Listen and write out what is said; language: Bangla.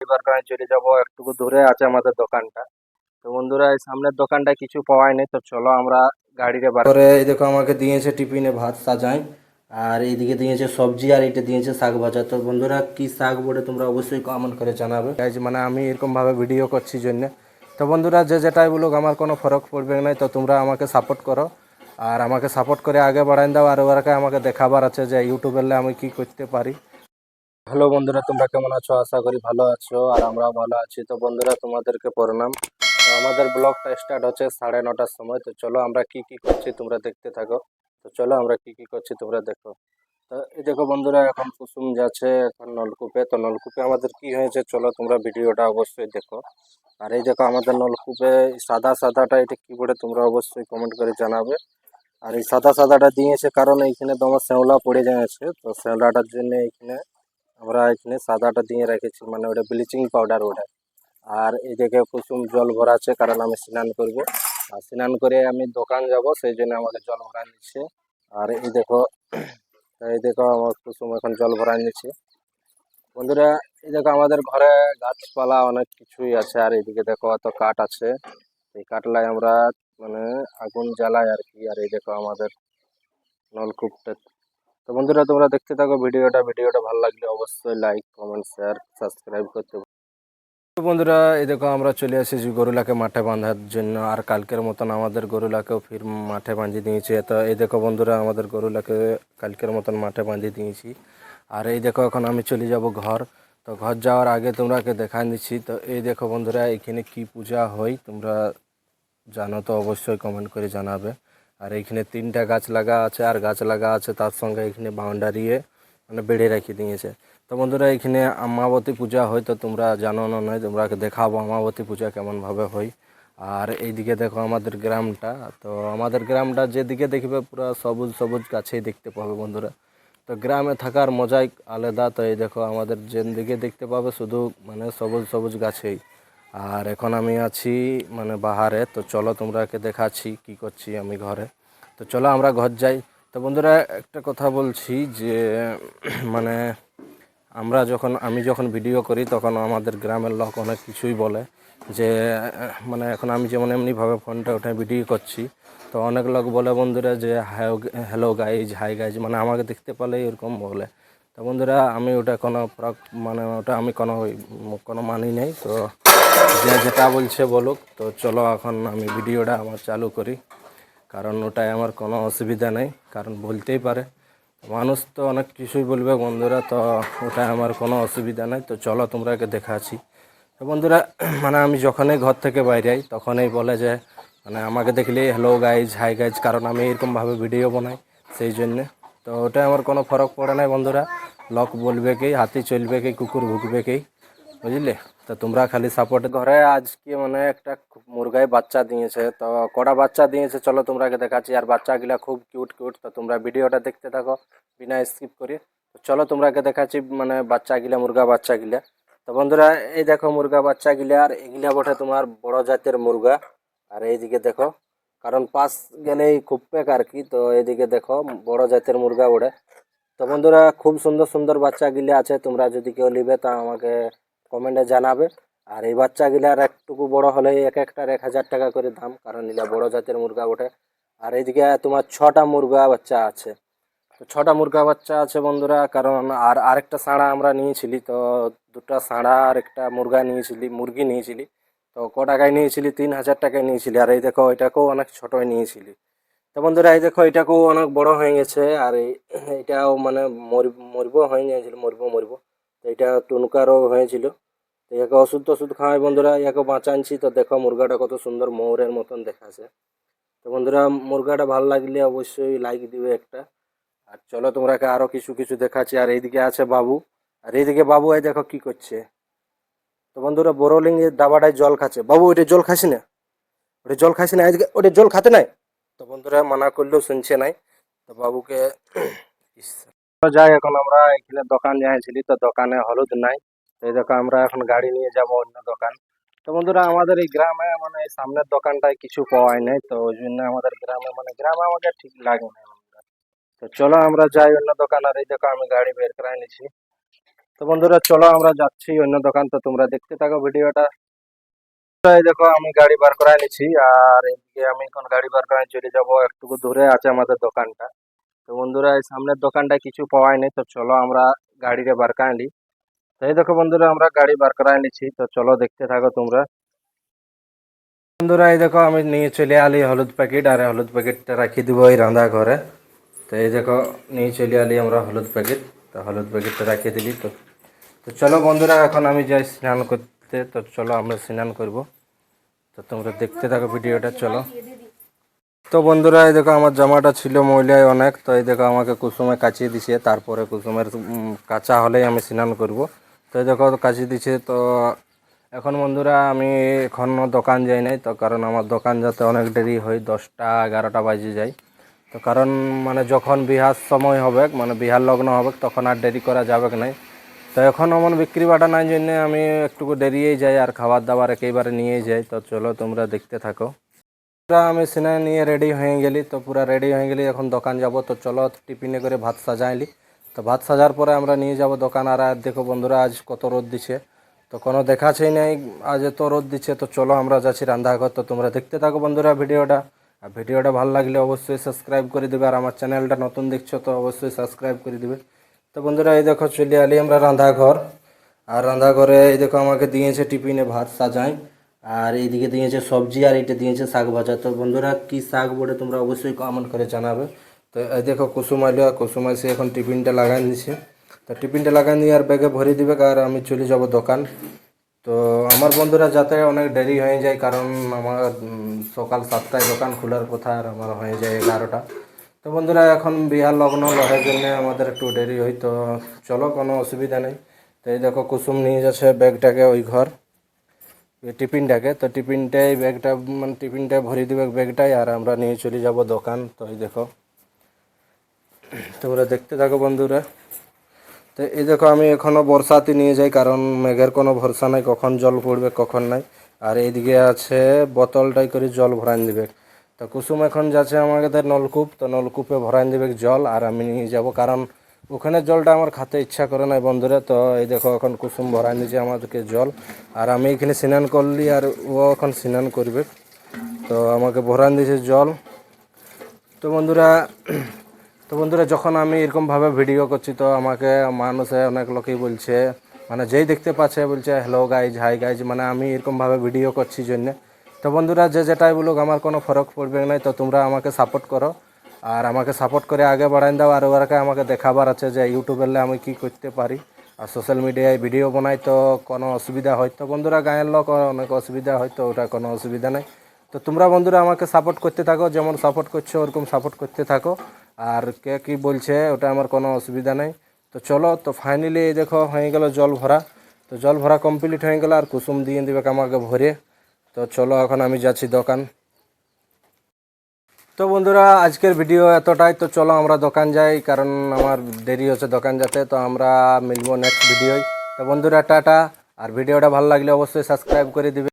এবার করে চলে যাব, একটু দূরে আছে আমাদের দোকানটা। তো বন্ধুরা এই সামনের দোকানটা কিছু পাওয়াই নেই, তো চলো আমরা গাড়িতে বার করে। এই দেখো আমাকে দিয়েছে টিফিনে ভাত সাজাই, আর এইদিকে দিয়েছে সবজি, আর এটা দিয়েছে শাক ভাজা। তো বন্ধুরা কি শাক বলে তোমরা অবশ্যই কমেন্ট করে জানাবে গাইজ, মানে আমি এরকম ভাবে ভিডিও করছি জন্য। তো বন্ধুরা যে যেটাই বলুক আমার কোনো ফরক পড়বে না, তো তোমরা আমাকে সাপোর্ট করো, আর আমাকে সাপোর্ট করে আগে বাড়াই দাও, আর ওরাকে আমাকে দেখাবার আছে যে ইউটিউবের আমি কি করতে পারি। হ্যালো বন্ধুরা, তোমরা কেমন আছো? আশা করি ভালো আছো, আর আমরাও ভালো আছি। তো বন্ধুরা তোমাদেরকে প্রণাম। তো আমাদের ব্লগটা স্টার্ট হচ্ছে 9:30টার সময়। তো চলো আমরা কি কি করছি তোমরা দেখতে থাকো। তো চলো আমরা কি কি করছি তোমরা দেখো। তো এই দেখো বন্ধুরা, এখন কুসুম যাচ্ছে এখন নলকূপে। তো নলকূপে আমাদের কি হয়েছে চলো তোমরা ভিডিওটা অবশ্যই দেখো। আর এই দেখো আমাদের নলকূপে সাদা সাদাটা এটা কি বলে তোমরা অবশ্যই কমেন্ট করে জানাবে। আর এই সাদা সাদাটা দিয়েছে কারণ এইখানে তোমার শ্যাওলা পড়ে যাচ্ছে, তো শ্যাওলাটার জন্য এইখানে আমরা এখানে সাদাটা দিয়ে রেখেছি, মানে ওটা ব্লিচিং পাউডার ওটা। আর এদিকে কুসুম জল ভরাচ্ছে কারণ আমি স্নান করব, আর স্নান করে আমি দোকান যাব, সেই জন্য আমাকে জল ভরা নিচ্ছে। আর এই দেখো আমার কুসুম এখন জল ভরা নিচ্ছে। বন্ধুরা এই দেখো আমাদের ঘরে গাছপালা অনেক কিছুই আছে, আর এইদিকে দেখো অত কাঠ আছে। এই কাঠলাই আমরা মানে আগুন জ্বালাই আর কি। আর এই দেখো আমাদের নলকূপটা। তো বন্ধুরা তোমরা দেখতে থাকো ভিডিওটা ভালো লাগলে অবশ্যই লাইক কমেন্ট শেয়ার সাবস্ক্রাইব করতে। তো বন্ধুরা এই দেখো আমরা চলে এসেছি গরুলাকে মাঠে বাঁধার জন্য, আর কালকের মতন আমাদের গরুলাকেও ফির মাঠে বাঁধিয়ে দিয়েছি। তো এই দেখো বন্ধুরা আমাদের গরুলাকে কালকের মতন মাঠে বাঁধিয়ে দিয়েছি। আর এই দেখো এখন আমি চলে যাব ঘর। তো ঘর যাওয়ার আগে তোমরাকে দেখান দিচ্ছি। তো এই দেখো বন্ধুরা এখানে কি পূজা হয় তোমরা জানো তো অবশ্যই কমেন্ট করে জানাবে। আর এইখানে 3টা গাছ লাগা আছে, আর গাছ লাগা আছে তার সঙ্গে এখানে বাউন্ডারিয়ে মানে বেড়ে রেখে দিয়েছে। তো বন্ধুরা এখানে আমাবতী পূজা হয়, তো তোমরা জানো না নয়, তোমরা দেখাবো আমাবতী পূজা কেমনভাবে হয়। আর এইদিকে দেখো আমাদের গ্রামটা। তো আমাদের গ্রামটা যেদিকে দেখবে পুরো সবুজ সবুজ গাছেই দেখতে পাবে বন্ধুরা। তো গ্রামে থাকার মজাই আলাদা। তো এই দেখো আমাদের যেদিকে দেখতে পাবে শুধু মানে সবুজ সবুজ গাছেই। আর এখন আমি আছি মানে বাহারে। তো চলো তোমরাকে দেখাচ্ছি কি করছি আমি ঘরে। তো চলো আমরা ঘর যাই। তো বন্ধুরা একটা কথা বলছি যে মানে আমি যখন ভিডিও করি তখন আমাদের গ্রামের লোক অনেক কিছুই বলে যে মানে এখন আমি যেমন এমনিভাবে ফোনটা উঠে ভিডিও করছি, তো অনেক লোক বলে বন্ধুরা যে হ্যালো গাইজ, হাই গাইজ, মানে আমাকে দেখতে পেলেই এরকম বলে। তো বন্ধুরা আমি ওটা মানে ওটা আমি কোনো মানি নেই। তো যে যেটা বলছে বলুক। তো চলো এখন আমি ভিডিওটা আমার চালু করি, কারণ ওটাই আমার কোনো অসুবিধা নেই, কারণ বলতেই পারে মানুষ, তো অনেক কিছুই বলবে বন্ধুরা। তো ওটাই আমার কোনো অসুবিধা নেই। তো চলো তোমরাকে দেখাচ্ছি। তো বন্ধুরা মানে আমি যখনই ঘর থেকে বাইরে যাই তখনই বলে যে মানে আমাকে দেখলেই হ্যালো গাইজ, হাই গাইজ, কারণ আমি এরকমভাবে ভিডিও বানাই সেই জন্যে। তো ওটাই আমার কোনো ফরক পড়ে নাই বন্ধুরা, লোক বলবে কি, হাতি চলবে কি, কুকুর ভুকবে কি, বুঝলে। তো তোমরা খালি সাপোর্ট। ঘরে আজকে মানে একটা মুরগাই বাচ্চা দিয়েছে। তো কটা বাচ্চা দিয়েছে চলো তোমরাকে দেখাচ্ছি, আর বাচ্চাগুলা খুব কিউট কিউট। তো তোমরা ভিডিওটা দেখতে থাকো বিনা স্কিপ করে। তো চলো তোমরাকে দেখাচ্ছি মানে বাচ্চাগুলা, মুরগা বাচ্চাগুলা। তো বন্ধুরা এই দেখো মুরগা বাচ্চাগুলা, আর এগুলা বটে তোমার বড় জাতের মুরগা। আর এইদিকে দেখো, কারণ পাশ গেলেই খুব পেক আর কি। তো এইদিকে দেখো বড় জাতের মুরগা ওড়ে। তো বন্ধুরা খুব সুন্দর সুন্দর বাচ্চাগুলা আছে, তোমরা যদি কেউ নিবে তা আমাকে কমেন্টে জানাবে। আর এই বাচ্চাগুলার একটুকু বড় হলে এক একটার 1,000 টাকা করে দাম, কারণ এগুলা বড় জাতের মুরগা ওঠে। আর এইদিকে তোমার 6টা মুরগা বাচ্চা আছে। তো 6টা মুরগা বাচ্চা আছে বন্ধুরা, কারণ আর আরেকটা ষাঁড়া আমরা নিয়েছিলি। তো 2টা ষাঁড়া আর একটা মুরগি নিয়েছিলি। তো ক টাকায় নিয়েছিলি? 3,000 টাকায় নিয়েছিলি। আর এই দেখো এটাকেও অনেক ছোটই নিয়েছিলি। তো বন্ধুরা এই দেখো এটাকেও অনেক বড় হয়ে গেছে। আর এটাও মানে মরবো হয়ে গিয়েছিল, মরবো। তো এটা টুনকা রোগ হয়েছিল। তো ইয়াকে ওষুধ টষুধ খাওয়াই বন্ধুরা, ইয়াকে বাঁচানছি। তো দেখো মুরগাটা কত সুন্দর ময়ূরের মতন দেখাছে। তো বন্ধুরা মুরগাটা ভালো লাগলে অবশ্যই লাইক দিবে একটা। আর চলো তোমরাকে আরো কিছু কিছু দেখাচ্ছি। আর এইদিকে আছে বাবু, আর এইদিকে বাবু এই দেখো কি করছে। তো বন্ধুরা বোরোলিং এর ডাবাটায় জল খাচ্ছে। বাবু ওইটা জল খাসি না, ওটা জল খাসি না, এদিকে ওটা জল খাতে নাই। তো বন্ধুরা মানা করলেও শুনছে নাই। তো বাবুকে ইস, যাই এখন আমরা এখানে দোকান যাইছিলি, তো দোকানে হলুদ নাই। তো এই দেখো আমরা এখন গাড়ি নিয়ে যাব অন্য দোকান। তো বন্ধুরা আমাদের এই গ্রামে মানে এই সামনের দোকানটায় কিছু পাওয়াই নাই, তো ওই জন্য আমাদের গ্রামে আমাদের ঠিক লাগে না বন্ধুরা। তো চলো আমরা যাই অন্য দোকান। আর এই দেখো আমি গাড়ি বের করে নিছি। তো বন্ধুরা চলো আমরা যাচ্ছি অন্য দোকান, তো তোমরা দেখতে থাকো ভিডিওটা। এই দেখো আমি গাড়ি বার করাই নিছি, আর এদিকে আমি এখন গাড়ি বার করাই চলে যাব, একটু দূরে আছে আমাদের দোকানটা। তো বন্ধুরা এই সামনের দোকানটায় কিছু পাওয়াই নেই, তো চলো আমরা গাড়িটা বার করাই নি। তো এই দেখো বন্ধুরা আমরা গাড়ি বার করাই নিছি, তো চলো দেখতে থাকো তোমরা। বন্ধুরা এই দেখো আমি নিয়ে চলে আলি হলুদ প্যাকেট, আর হলুদ প্যাকেটটা রাখি দিব এই রান্না ঘরে। তো এই দেখো নিয়ে চলে আলি আমরা হলুদ প্যাকেট, তো হলুদ প্যাকেটটা রাখিয়ে দিলি। তো তো চলো বন্ধুরা এখন আমি যাই স্নান করতে, তো চলো আমরা স্নান করব। তো তোমরা দেখতে থাকো ভিডিওটা, চলো। তো বন্ধুরা এই দেখো আমার জামাটা ছিল ময়লায় অনেক, তো এই দেখো আমাকে কুসুমে কাচিয়ে দিছে, তারপরে কুসুমের কাঁচা হলেই আমি স্নান করব। তো এই দেখো কাচিয়ে দিছে। তো এখন বন্ধুরা আমি এখনও দোকান যাই নাই, তো কারণ আমার দোকান যেতে অনেক দেরি হয়, 10টা 11টা বাজে যায়। তো কারণ মানে যখন বিহার সময় হবে, মানে বিহার লগ্ন হবে, তখন আর দেরি করা যাবে নাই। তো এখন আমার বিক্রি বাটা নাই জন্য আমি একটু দেরিয়েই যাই, আর খাবার দাবার একেবারে নিয়েই যাই। তো চলো তোমরা দেখতে থাকো। আমি সিনে নিয়ে রেডি হয়ে গেলি, তো পুরো রেডি হয়ে গেলি, এখন দোকান যাব। তো চলো টিফিনে করে ভাত সাজাইলি। তো ভাত সাজার পরে আমরা নিয়ে যাব দোকান। আর দেখো বন্ধুরা আজ কত রোদ দিছে, তো কোনো দেখাছেই নাই আজ এত রোদ দিচ্ছে। তো চলো আমরা যাচ্ছি রান্নাঘর, তো তোমরা দেখতে থাকো বন্ধুরা ভিডিওটা। আর ভিডিওটা ভালো লাগলে অবশ্যই সাবস্ক্রাইব করে দেবে, আর আমার চ্যানেলটা নতুন দেখছো তো অবশ্যই সাবস্ক্রাইব করে দেবে। তো বন্ধুরা এই দেখো চলে আলি আমরা রান্নাঘর। আর রান্নাঘরে এই দেখো আমাকে দিয়েছে টিফিনে ভাত সাজাই, আর এইদিকে দিয়েছে সবজি, আর এইটা দিয়েছে শাক ভাজা। তো বন্ধুরা কি শাক বলে তোমরা অবশ্যই কমেন্ট করে জানাবে। তো এই দেখো কুসুম আইলো, কুসুম এসে এখন টিফিনটা লাগাই দিছে। তো টিফিনটা লাগাই দিয়ে আর ব্যাগে ভরে দিবে, আর আমি চলে যাব দোকান। তো আমার বন্ধুরা যাতে অনেক দেরি হয়ে যায়, কারণ আমার সকাল 7টায় দোকান খোলার কথা, আর আমার হয়ে যায় 11টা। তো বন্ধুরা এখন বিহার লগ্ন লহের জন্য আমাদের একটু দেরি হয়, তো চলো কোনো অসুবিধা নেই। তো এই দেখো কুসুম নিয়ে যাচ্ছে ব্যাগটাকে ওই ঘর, টিফিনটাকে। তো টিফিনটাই ব্যাগটা মানে টিফিনটাই ভরে দিবে ব্যাগটাই, আর আমরা নিয়ে চলে যাব দোকান। তো এই দেখো তোমরা দেখতে থাকো বন্ধুরা। তো এই দেখো আমি এখনও বর্ষাতে নিয়ে যাই, কারণ মেঘের কোনো ভরসা নাই, কখন জল পড়বে কখন নাই। আর এইদিকে আছে বোতলটাই করে জল ভরান দিবে। তো কুসুম এখন যাচ্ছে আমাদের নলকূপ, তো নলকূপে ভরান দিবে জল, আর আমি নিয়ে যাব, কারণ ওখানে জলটা আমার খেতে ইচ্ছা করে নাই বন্ধুরা। তো এই দেখো এখন কুসুম ভরান দিয়েছে আমাদেরকে জল, আর আমি এখানে স্নান করলি, আর ও এখন স্নান করবে। তো আমাকে ভরান দিয়েছে জল। তো বন্ধুরা তো বন্ধুরা যখন আমি এরকমভাবে ভিডিও করছি, তো আমাকে মানুষে অনেক লোকেই বলছে, মানে যেই দেখতে পাচ্ছে বলছে হ্যালো গাইজ, হাই গাইজ, মানে আমি এরকমভাবে ভিডিও করছি জন্যে। তো বন্ধুরা যে যেটাই বলুক আমার কোনো ফরক পড়বে না, তো তোমরা আমাকে সাপোর্ট করো, আর আমাকে সাপোর্ট করে আগে বাড়াই দাও। আর ওরাকে আমাকে দেখাবার আছে যে ইউটিউবের আমি কি করতে পারি, আর সোশ্যাল মিডিয়ায় ভিডিও বানাই, তো কোনো অসুবিধা হয়। তো বন্ধুরা গায়ের লোক অনেক অসুবিধা হয়, তো ওটা কোনো অসুবিধা নেই। তো তোমরা বন্ধুরা আমাকে সাপোর্ট করতে থাকো, যেমন সাপোর্ট করছো ওরকম সাপোর্ট করতে থাকো। আর কে কী বলছে ওটা আমার কোনো অসুবিধা নেই। তো চলো, তো ফাইনালি এই দেখো হয়ে গেল জল ভরা। তো জল ভরা কমপ্লিট হয়ে গেল, আর কুসুম দিয়ে দেবে আমাকে ভরে। তো চলো এখন আমি যাচ্ছি দোকান। তো বন্ধুরা আজকের ভিডিও এতটাই, তো চলো আমরা দোকান যাই, কারণ আমার দেরি হচ্ছে দোকান যেতে। তো আমরা মিলবো নেক্সট ভিডিওয়। তো বন্ধুরা টাটা, আর ভিডিওটা ভালো লাগলে অবশ্যই সাবস্ক্রাইব করে দিবে।